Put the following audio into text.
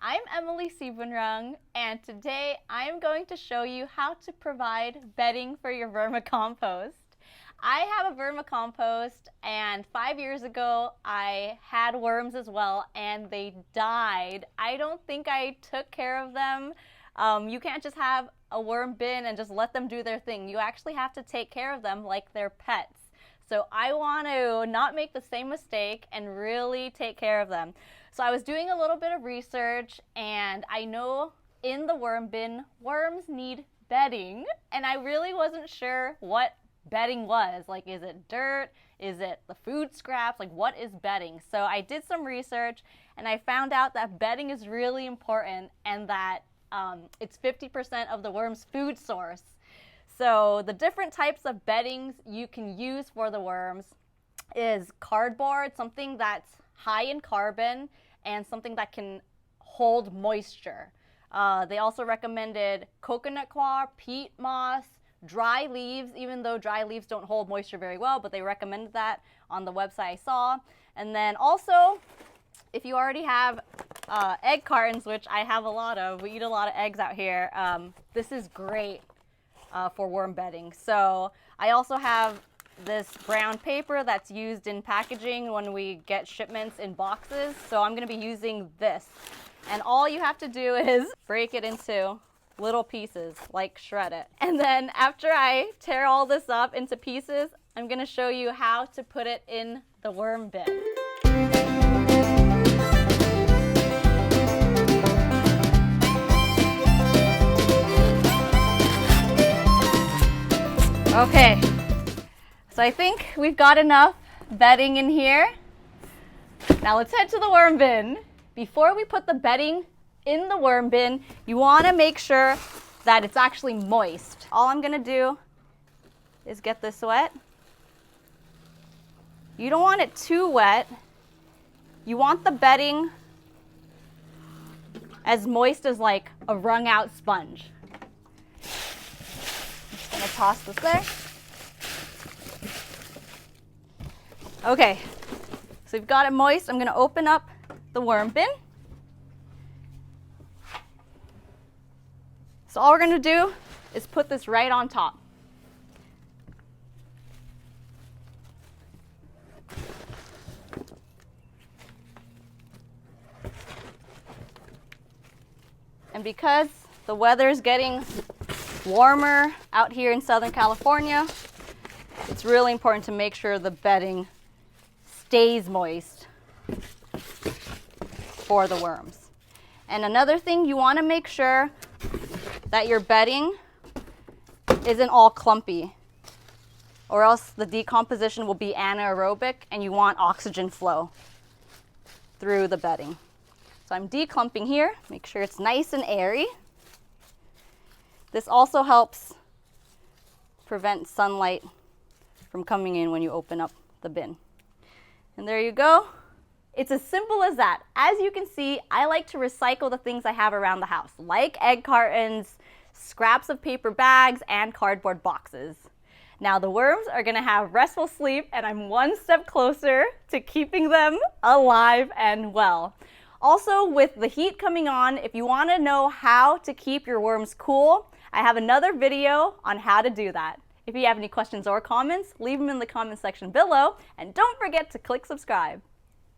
I'm Emily Siebenrung, and today I'm going to show you how to provide bedding for your vermicompost. I have a vermicompost, and 5 years ago I had worms as well, and they died. I don't think I took care of them. You can't just have a worm bin and just let them do their thing. You actually have to take care of them like they're pets. So I want to not make the same mistake and really take care of them. So I was doing a little bit of research, and I know in the worm bin, worms need bedding, and I really wasn't sure what bedding was. Like, is it dirt? Is it the food scraps? Like, what is bedding? So I did some research, and I found out that bedding is really important, and that it's 50% of the worm's food source. So the different types of beddings you can use for the worms is cardboard, something that's high in carbon, and something that can hold moisture. They also recommended coconut coir, peat moss, dry leaves, even though dry leaves don't hold moisture very well, but they recommended that on the website I saw. And then also, if you already have egg cartons, which I have a lot of, we eat a lot of eggs out here, this is great for worm bedding. So I also have this brown paper that's used in packaging when we get shipments in boxes. So I'm going to be using this. And all you have to do is break it into little pieces, like shred it. And then after I tear all this up into pieces, I'm going to show you how to put it in the worm bin. Okay. So I think we've got enough bedding in here. Now let's head to the worm bin. Before we put the bedding in the worm bin, you want to make sure that it's actually moist. All I'm going to do is get this wet. You don't want it too wet. You want the bedding as moist as like a wrung out sponge. I'm just going to toss this there. Okay, so we've got it moist. I'm going to open up the worm bin. So all we're going to do is put this right on top. And because the weather is getting warmer out here in Southern California, it's really important to make sure the bedding stays moist for the worms. And another thing, you want to make sure that your bedding isn't all clumpy, or else the decomposition will be anaerobic and you want oxygen flow through the bedding. So I'm declumping here, make sure it's nice and airy. This also helps prevent sunlight from coming in when you open up the bin. And there you go. It's as simple as that. As you can see, I like to recycle the things I have around the house, like egg cartons, scraps of paper bags, and cardboard boxes. Now the worms are going to have restful sleep, and I'm one step closer to keeping them alive and well. Also, with the heat coming on, if you want to know how to keep your worms cool, I have another video on how to do that. If you have any questions or comments, leave them in the comment section below, and don't forget to click subscribe.